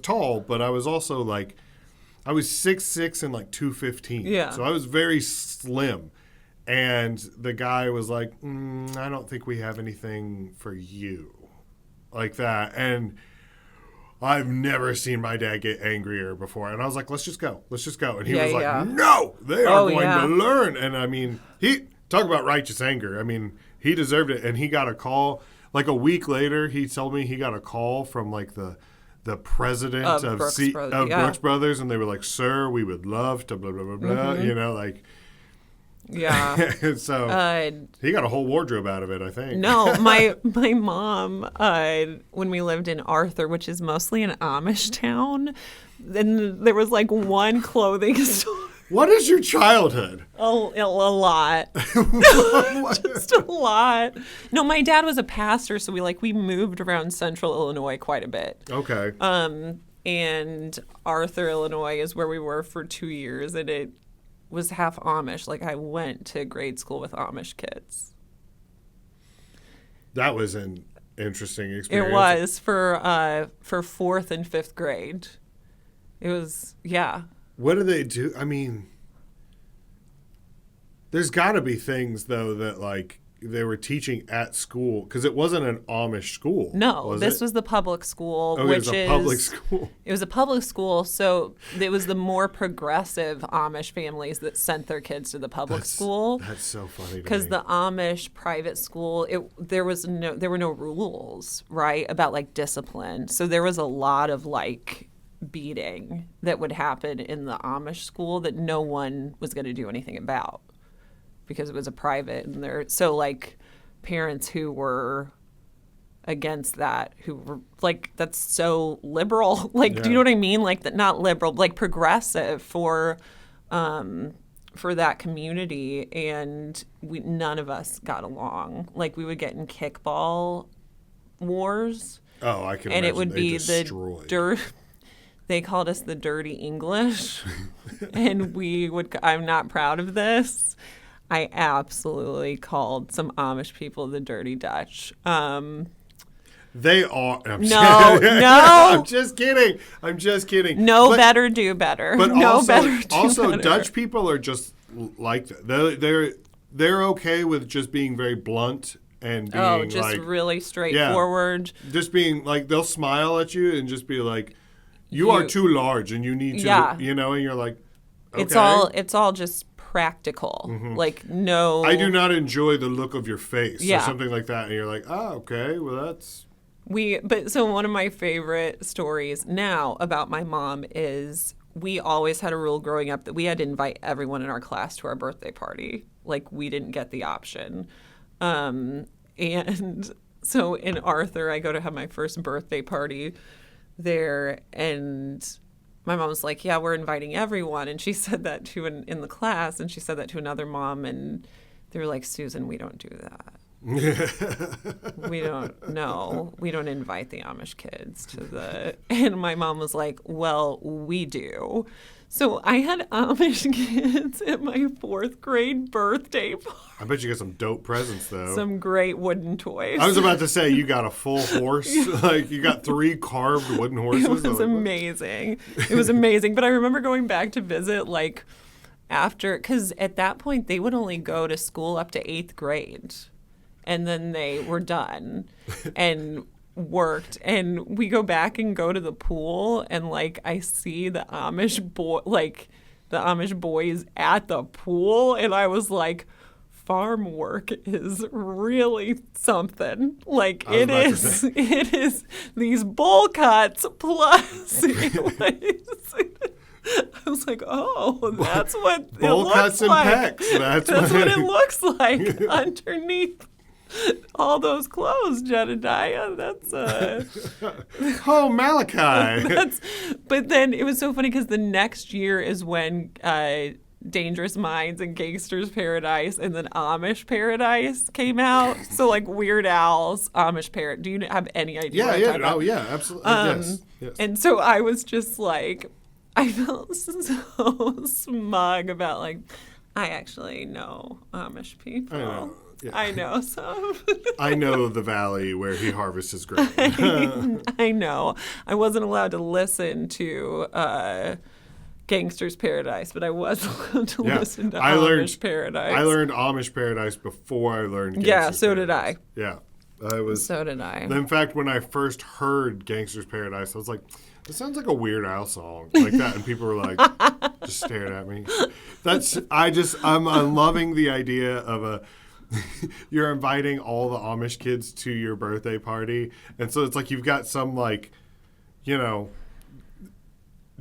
tall, but I was also like, I was 6'6" and like 215. Yeah. So I was very slim. And the guy was like, I don't think we have anything for you. Like that. And I've never seen my dad get angrier before. And I was like, let's just go. And he was like, no, they are going to learn. And I mean, talk about righteous anger. I mean, he deserved it. And he got a call. Like a week later, he told me he got a call from like the president of Brooks Brothers. And they were like, sir, we would love to blah, blah, blah, blah. Mm-hmm. Yeah. So he got a whole wardrobe out of it, I think. No, my mom, when we lived in Arthur, which is mostly an Amish town, then there was like one clothing store. What is your childhood? A lot. Just a lot. No, my dad was a pastor, so we moved around central Illinois quite a bit. Okay. And Arthur, Illinois is where we were for 2 years, and it was half Amish. Like, I went to grade school with Amish kids. That was an interesting experience. It was for fourth and fifth grade. It was, yeah. What do they do? I mean, there's got to be things, though, that, like, they were teaching at school, because it wasn't an Amish school. No, this was the public school. Oh, it was a public school. It was a public school, so it was the more progressive Amish families that sent their kids to the public school. That's so funny to me. Because the Amish private school, there were no rules, right, about like discipline. So there was a lot of like beating that would happen in the Amish school that no one was going to do anything about, because it was a private, and so like parents who were against that, who were like, that's so liberal, like, do you know what I mean? Like, that, not liberal, like progressive for that community, and none of us got along. Like, we would get in kickball wars. Oh, I can imagine. And it would be destroyed. the dirt. They called us the dirty English, and I'm not proud of this. I absolutely called some Amish people the dirty Dutch. They are. No. I'm just kidding. Better, do better. But also, better. Dutch people are just like that. They're okay with just being very blunt and being really straightforward. Yeah, just being like, they'll smile at you and just be like, you are too large and you need to, and you're like, okay. It's all just practical. Mm-hmm. Like, no. I do not enjoy the look of your face or something like that. And you're like, oh, okay, well, that's. So one of my favorite stories now about my mom is we always had a rule growing up that we had to invite everyone in our class to our birthday party. Like, we didn't get the option. And so in Arthur, I go to have my first birthday party there, and my mom was like, yeah, we're inviting everyone. And she said that in the class, and she said that to another mom, and they were like, Susan, we don't do that. We don't invite the Amish kids to and my mom was like, well, we do. So I had Amish kids at my fourth grade birthday party. I bet you got some dope presents, though. Some great wooden toys. I was about to say, you got a full horse. Like, you got 3 carved wooden horses. It was amazing. It was amazing. But I remember going back to visit, like, after, because at that point, they would only go to school up to 8th grade. And then they were done and worked. And we go back and go to the pool, and like, I see the Amish boys at the pool, and I was like, farm work is really something. Like, it is these bowl cuts plus I was like, oh, that's what bowl it cuts looks like. And pecs. That's what it looks like underneath all those clothes, Jedediah. That's oh, Malachi. But then it was so funny because the next year is when Dangerous Minds and Gangster's Paradise, and then Amish Paradise came out. So like Weird Al's Amish Paradise. Do you have any idea? Yeah, what I'm yeah. talking about? Oh, yeah, absolutely. Yes. And so I was just like, I felt so smug about like, I actually know Amish people. I know. Yeah. I know some. I know the valley where he harvests his grain. I know. I wasn't allowed to listen to Gangster's Paradise, but I was allowed to listen to Amish Paradise. I learned Amish Paradise before I learned Gangster's Yeah, so Paradise. did I. Yeah. So did I. In fact, when I first heard Gangster's Paradise, I was like, this sounds like a Weird Al song. Like that. And people were like, just staring at me. I'm loving the idea of you're inviting all the Amish kids to your birthday party. And so it's like you've got some like,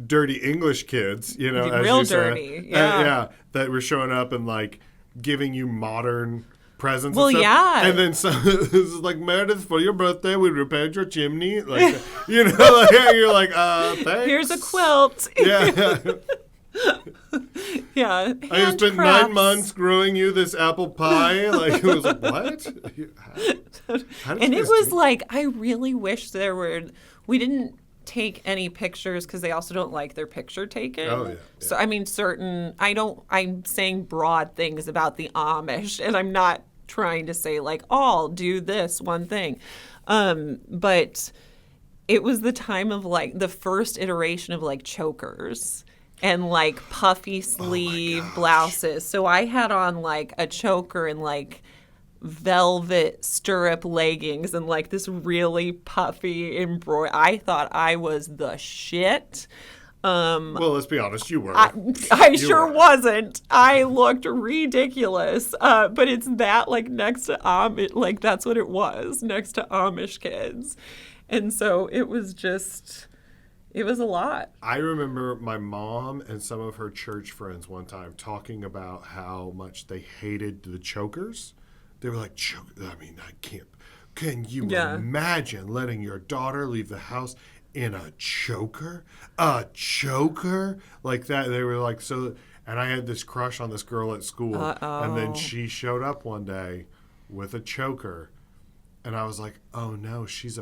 dirty English kids, as real you dirty. said. Yeah. That were showing up and like giving you modern presents. Well, and stuff. yeah. And then this is like, Meredith, for your birthday, we repaired your chimney. Like, you're like, thanks. Here's a quilt. Yeah. Yeah. I spent 9 months growing you this apple pie. Like, it was like, what? And it was like, I really wish we didn't take any pictures because they also don't like their picture taken. Oh, yeah. So, I mean, I'm saying broad things about the Amish, and I'm not trying to say like, I'll do this one thing. But it was the time of like the first iteration of like chokers and like puffy sleeve blouses. So I had on like a choker and like velvet stirrup leggings and like this really puffy embroidery. I thought I was the shit. Well, let's be honest, you were. I sure wasn't. I looked ridiculous. But it's that like next to Amish, like that's what it was, next to Amish kids. And so it was a lot. I remember my mom and some of her church friends one time talking about how much they hated the chokers. They were like, I mean, I can't. Can you imagine letting your daughter leave the house in a choker? A choker? Like that. They were like, so. And I had this crush on this girl at school. And then she showed up one day with a choker. And I was like, oh no, she's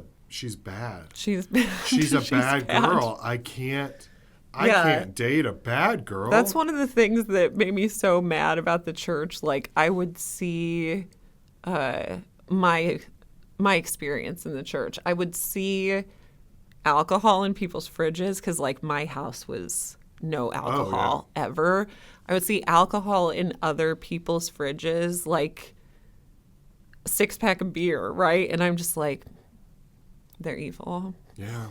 bad. She's a bad girl. I can't date a bad girl. That's one of the things that made me so mad about the church. Like I would see my experience in the church. I would see alcohol in people's fridges because like my house was no alcohol ever. I would see alcohol in other people's fridges, like a 6-pack of beer, right? And I'm just like, they're evil. Yeah.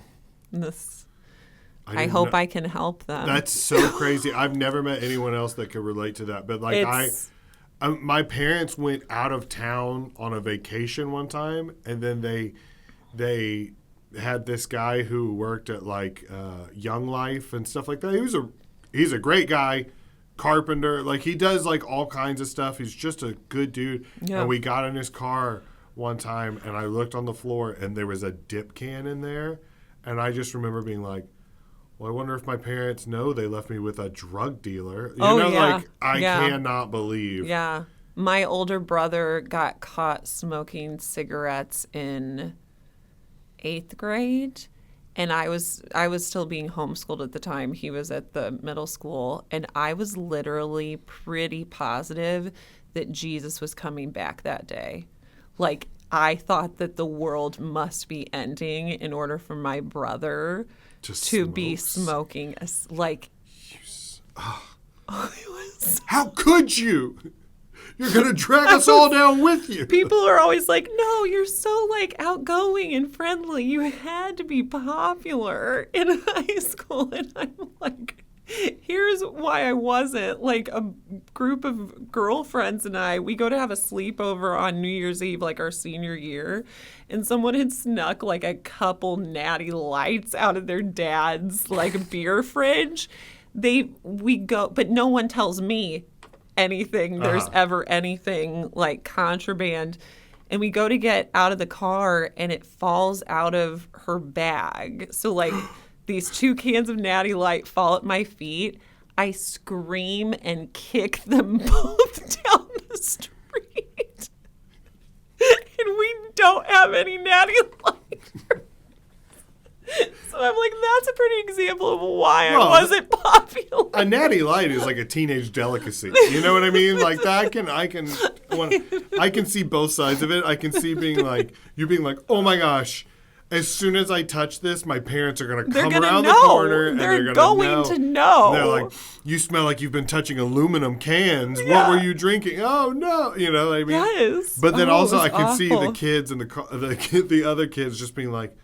I hope I can help them. That's so crazy. I've never met anyone else that could relate to that. But like my parents went out of town on a vacation one time, and then they had this guy who worked at like Young Life and stuff like that. He's a great guy, carpenter. Like he does like all kinds of stuff. He's just a good dude. Yeah. And we got in his car one time, and I looked on the floor, and there was a dip can in there, and I just remember being like, well, I wonder if my parents know they left me with a drug dealer. Like I cannot believe. Yeah. My older brother got caught smoking cigarettes in 8th grade, and I was still being homeschooled at the time. He was at the middle school, and I was literally pretty positive that Jesus was coming back that day. Like I thought that the world must be ending in order for my brother to be smoking. How could you? You're going to drag us all down with you. People are always like, no, you're so like outgoing and friendly. You had to be popular in high school. And I'm like, here's why I wasn't. Like a group of girlfriends and we go to have a sleepover on New Year's Eve, like our senior year, and someone had snuck like a couple Natty Lights out of their dad's like beer fridge. We go, but no one tells me anything. There's ever anything like contraband. And we go to get out of the car, and it falls out of her bag. So like these 2 cans of Natty Light fall at my feet. I scream and kick them both down the street. And we don't have any natty lights. So I'm like, that's a pretty example of why I wasn't popular. A natty light is like a teenage delicacy. You know what I mean? Like that I can see both sides of it. I can see you being like, oh my gosh, as soon as I touch this, my parents are going to come around the corner and they're going to know. They're like, you smell like you've been touching aluminum cans. Yeah. What were you drinking? Oh no, you know what I mean? Yes. But then also I can see the kids and the other kids just being like,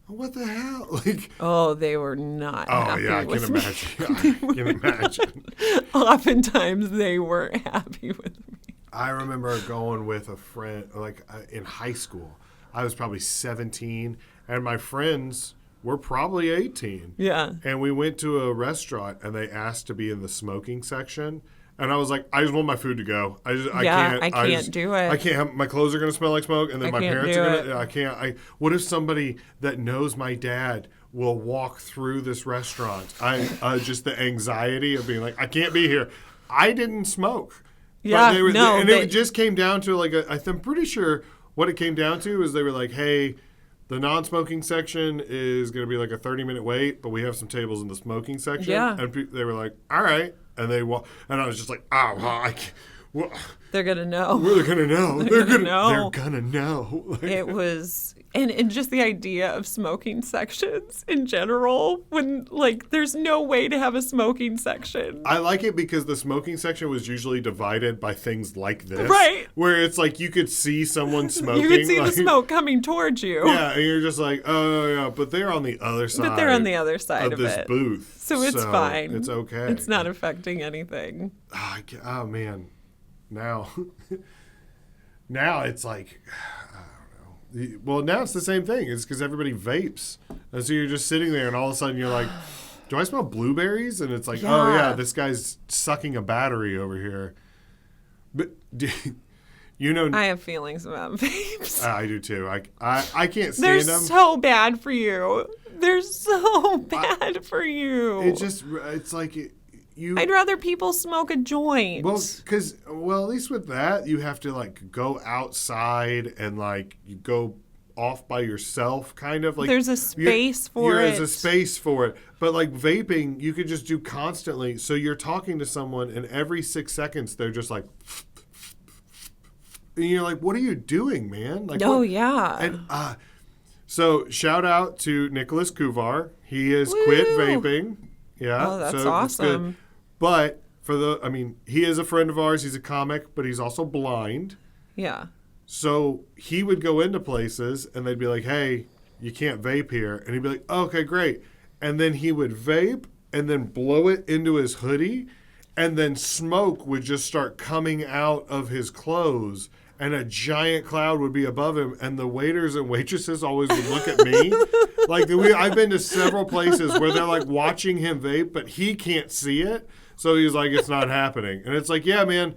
what the hell? Like, they were not happy with me. I can imagine. Oftentimes they weren't happy with me. I remember going with a friend, like in high school. I was probably 17, and my friends were probably 18. Yeah. And we went to a restaurant, and they asked to be in the smoking section. And I was like, I just want my food to go. I can't do it. I can't have, my clothes are going to smell like smoke, and then my parents are going to, I can't. What if somebody that knows my dad will walk through this restaurant? Just the anxiety of being like, I can't be here. I didn't smoke. Yeah, it just came down to like, I'm pretty sure what it came down to is they were like, hey, the non-smoking section is going to be like a 30-minute wait, but we have some tables in the smoking section. Yeah. And they were like, all right. And they walk, and I was just like, oh, I can't. Well, they're going to know. They're going to know. They're going to know. They're going to know. Like, it was, and just the idea of smoking sections in general, when, like, there's no way to have a smoking section. I like it because the smoking section was usually divided by things like this. Right. Where it's like you could see someone smoking. You could see the smoke coming towards you. Yeah, and you're just like, oh, yeah, but they're on the other side. But they're on the other side of this it. Booth. So it's fine. It's okay. It's not affecting anything. Oh man. Now it's like, I don't know. Well, now it's the same thing. It's because everybody vapes. And so you're just sitting there and all of a sudden you're like, do I smell blueberries? And it's like, oh yeah, this guy's sucking a battery over here. But you know, I have feelings about vapes. I do too. I can't stand They're them. They're so bad for you. They're so bad for you. It's like I'd rather people smoke a joint. Well, at least with that, you have to like go outside and like you go off by yourself, kind of like. There's a space for it. There's a space for it, but like vaping, you could just do constantly. So you're talking to someone, and every 6 seconds they're just like. And you're like, what are you doing, man? Like, yeah. And so shout out to Nicholas Kuvar. He has quit vaping. Yeah. Oh, that's awesome. But he is a friend of ours. He's a comic, but he's also blind. Yeah. So he would go into places and they'd be like, hey, you can't vape here. And he'd be like, okay, great. And then he would vape and then blow it into his hoodie. And then smoke would just start coming out of his clothes. And a giant cloud would be above him, and the waiters and waitresses always would look at me. Like I've been to several places where they're like watching him vape, but he can't see it, so he's like, "It's not happening." And it's like, "Yeah, man,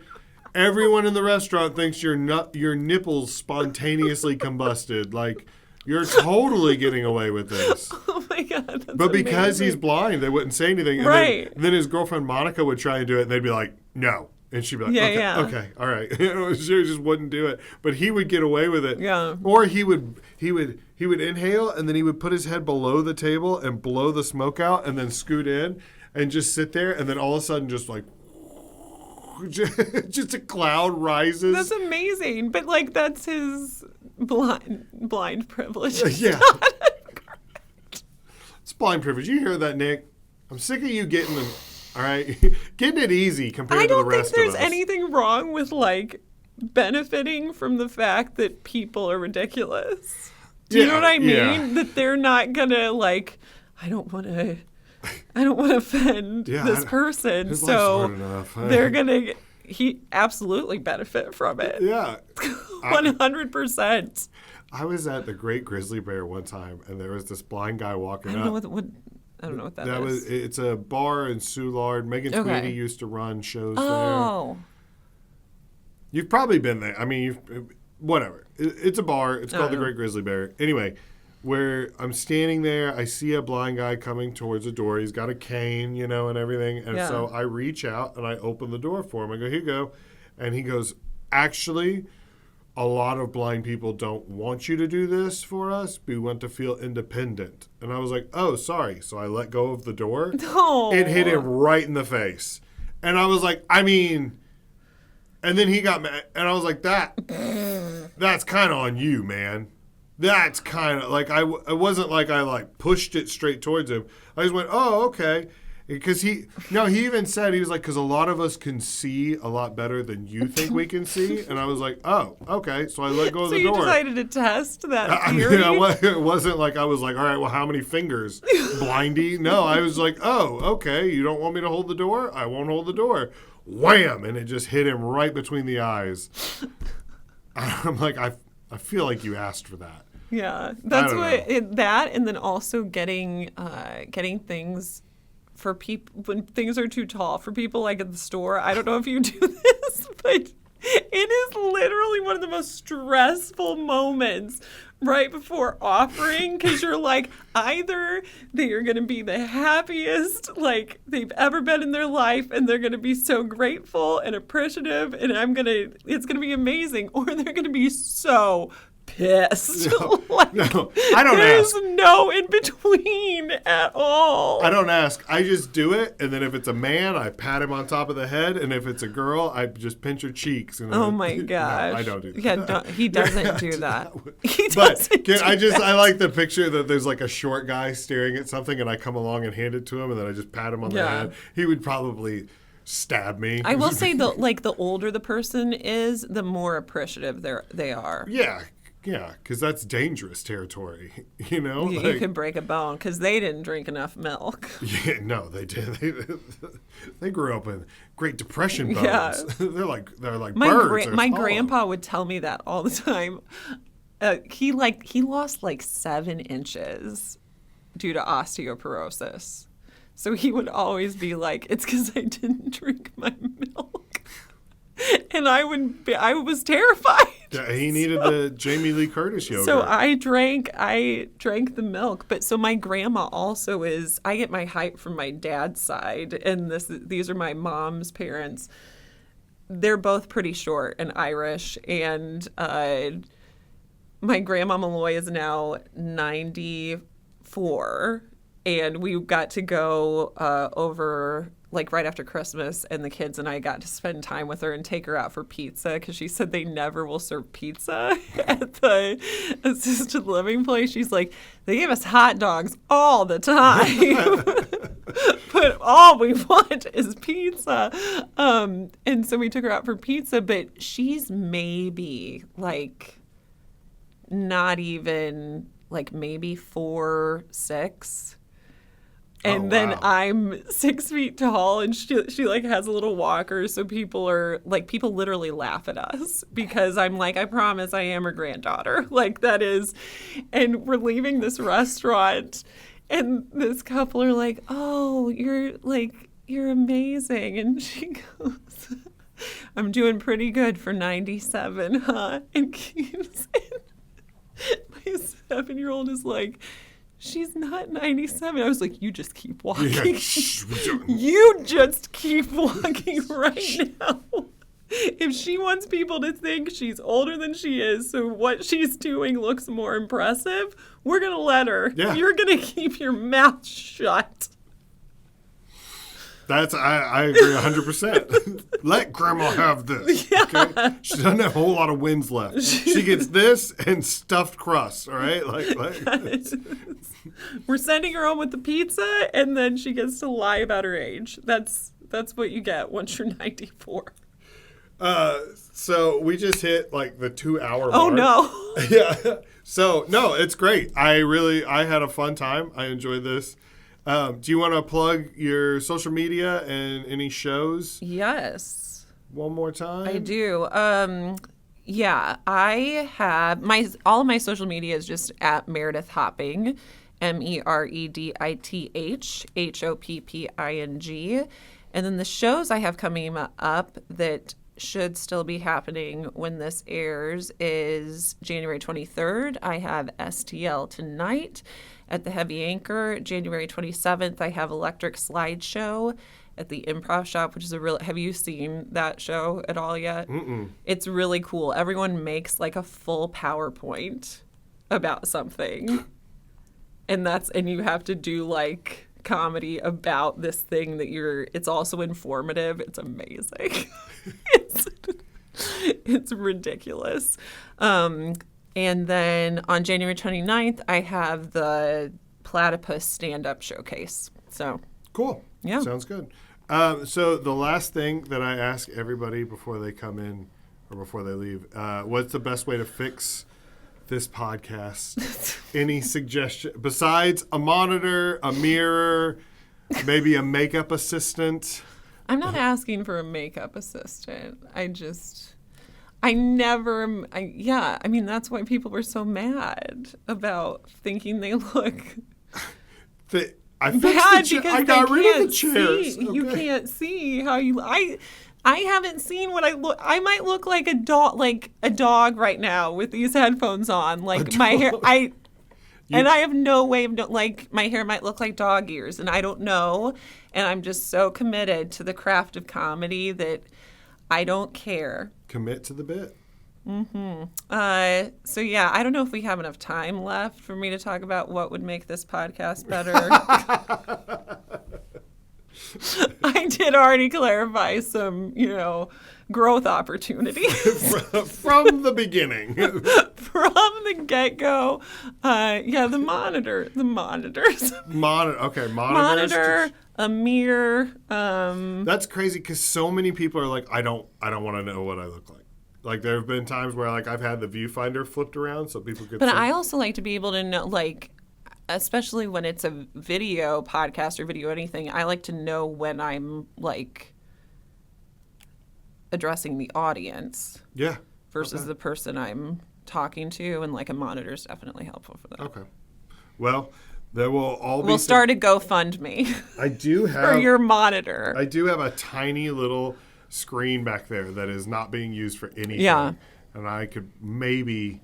everyone in the restaurant thinks your nipples spontaneously combusted. Like you're totally getting away with this." Oh my god! That's but because amazing. He's blind, they wouldn't say anything. And right. Then his girlfriend Monica would try and do it, and they'd be like, "No." And she'd be like, okay, all right. She just wouldn't do it. But he would get away with it. Yeah. Or he would inhale, and then he would put his head below the table and blow the smoke out and then scoot in and just sit there. And then all of a sudden just like, just a cloud rises. That's amazing. But like that's his blind privilege. Yeah. It's blind privilege. You hear that, Nick? I'm sick of you getting them. All right, getting it easy compared to the rest of us. I don't think there's anything wrong with like benefiting from the fact that people are ridiculous. Do you know what I mean? Yeah. That they're not gonna like. I don't want to offend this person, his life's so hard enough. they're gonna. He absolutely benefit from it. Yeah, 100%. I was at the Great Grizzly Bear one time, and there was this blind guy walking up. I don't know what that is. It's a bar in Soulard. Megan Tweedy used to run shows there. Oh. You've probably been there. I mean, whatever. It's a bar. It's called the Great Grizzly Bear. Anyway, where I'm standing there. I see a blind guy coming towards the door. He's got a cane, and everything. And so I reach out and I open the door for him. I go, here you go. And he goes, actually, a lot of blind people don't want you to do this for us. We want to feel independent. And I was like, oh, sorry. So I let go of the door. Oh. It hit him right in the face. And I was like, and then he got mad. And I was like, that's kind of on you, man. That's kind of like, it wasn't like I pushed it straight towards him. I just went, oh, okay. Because he even said, he was like, because a lot of us can see a lot better than you think we can see. And I was like, oh, okay. So I let go of the door. So you decided to test that I theory? mean, it wasn't like I was like, all right, well, how many fingers? Blindy? No, I was like, oh, okay. You don't want me to hold the door? I won't hold the door. Wham! And it just hit him right between the eyes. I'm like, I feel like you asked for that. Yeah, that's that, and then also getting things for people when things are too tall for people, like at the store. I don't know if you do this, but it is literally one of the most stressful moments right before offering, because you're like, either they are going to be the happiest like they've ever been in their life, and they're going to be so grateful and appreciative, and it's going to be amazing, or they're going to be so pissed. No, like, no, I don't there's ask. no in between at all. I don't ask. I just do it, and then if it's a man, I pat him on top of the head, and if it's a girl, I just pinch her cheeks. And oh my gosh! No, I don't do that. Yeah, he doesn't do that. He doesn't. I like the picture that there's like a short guy staring at something, and I come along and hand it to him, and then I just pat him on the head. He would probably stab me. I will say the older the person is, the more appreciative they are. Yeah, because that's dangerous territory, You can break a bone because they didn't drink enough milk. Yeah, no, they did. They grew up in Great Depression bones. Yeah. they're like birds. My grandpa would tell me that all the time. He lost like 7 inches due to osteoporosis. So he would always be like, it's because I didn't drink my milk. And I was terrified. Yeah, he needed the Jamie Lee Curtis yogurt. So I drank the milk. But so my grandma also I get my height from my dad's side, and these are my mom's parents. They're both pretty short and Irish, and my grandma Malloy is now 94, and we got to go over like right after Christmas, and the kids and I got to spend time with her and take her out for pizza, because she said they never will serve pizza at the assisted living place. She's like, they give us hot dogs all the time, but all we want is pizza. And so we took her out for pizza, but she's maybe like not even like maybe 4'6". And then I'm 6 feet tall, and she like has a little walker, so people literally laugh at us because I'm like, I promise I am her granddaughter. Like, that is, and we're leaving this restaurant, and this couple are like, oh, you're amazing. And she goes, I'm doing pretty good for 97, huh? And keeps my 7-year-old is like, she's not 97. I was like, you just keep walking. Yeah, you just keep walking right now. If she wants people to think she's older than she is, so what she's doing looks more impressive, we're going to let her. Yeah. You're going to keep your mouth shut. I agree 100%. Let grandma have this. Yeah. Okay? She doesn't have a whole lot of wins left. She gets this and stuffed crust, all right? We're sending her home with the pizza, and then she gets to lie about her age. That's what you get once you're 94. So we just hit like the 2-hour mark. Oh no. Yeah. So no, it's great. I had a fun time. I enjoyed this. Do you want to plug your social media and any shows? Yes. One more time? I do. Yeah, I have all of my social media is just at Meredith Hopping, MEredith Hopping. And then the shows I have coming up that should still be happening when this airs is January 23rd. I have STL tonight at the Heavy Anchor. January 27th, I have Electric Slideshow at the Improv Shop, which is a real. Have you seen that show at all yet? Mm-mm. It's really cool. Everyone makes like a full PowerPoint about something, and you have to do like comedy about this thing that it's also informative. It's amazing. It's ridiculous. And then on January 29th, I have the Platypus stand-up showcase. So Cool. Yeah. Sounds good. So the last thing that I ask everybody before they come in or before they leave, what's the best way to fix this podcast? Any suggestion besides a monitor, a mirror, maybe a makeup assistant? I'm not asking for a makeup assistant. I mean, that's why people were so mad about thinking they look I bad because I got rid of the chairs. see. You can't see how you. I haven't seen what I look. I might look like a dog right now with these headphones on. Like my hair, and I have no way of like my hair might look like dog ears, and I don't know. And I'm just so committed to the craft of comedy that I don't care. Commit to the bit. So yeah, I don't know if we have enough time left for me to talk about what would make this podcast better. I did already clarify some, growth opportunities From the beginning. from the get-go. The monitors. Monitors. Monitor, a mirror. That's crazy because so many people are like, I don't want to know what I look like. Like there have been times where like I've had the viewfinder flipped around so people could. But I also like to be able to know, like, especially when it's a video podcast or video anything, I like to know when I'm like addressing the audience. Yeah. Versus the person I'm talking to, and like a monitor is definitely helpful for that. Okay. Well, there will all be. We'll start a GoFundMe. I do have for your monitor. I do have a tiny little screen back there that is not being used for anything. Yeah. And I could maybe,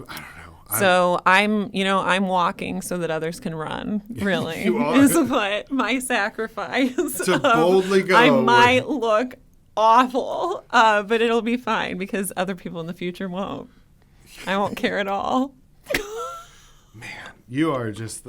I don't know. So I'm walking so that others can run, really. You are. Is what my sacrifice. To boldly go. I might look awful, but it'll be fine because other people in the future won't. I won't care at all. Man, you are just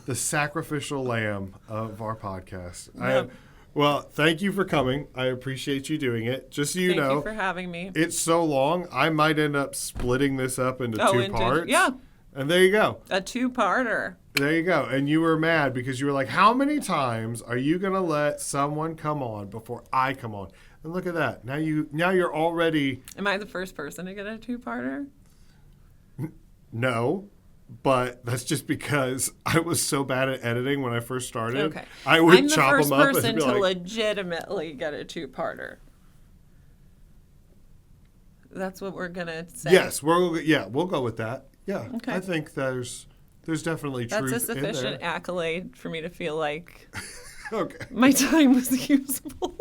the sacrificial lamb of our podcast. Yep. Well, thank you for coming. I appreciate you doing it. Just so you know. Thank you for having me. It's so long, I might end up splitting this up into two parts. Yeah. And there you go. A two-parter. There you go. And you were mad because you were like, how many times are you going to let someone come on before I come on? And look at that. Now you're already. Am I the first person to get a two-parter? No. But that's just because I was so bad at editing when I first started. Okay. I would I'm chop them up. the first person and be to like, legitimately get a two-parter. That's what we're gonna say. Yes, we'll go with that. Yeah, Okay. I think there's definitely truth in there. That's a sufficient accolade for me to feel like Okay. my time was useful.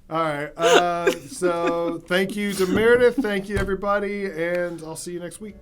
All right. So thank you to Meredith. Thank you, everybody. And I'll see you next week.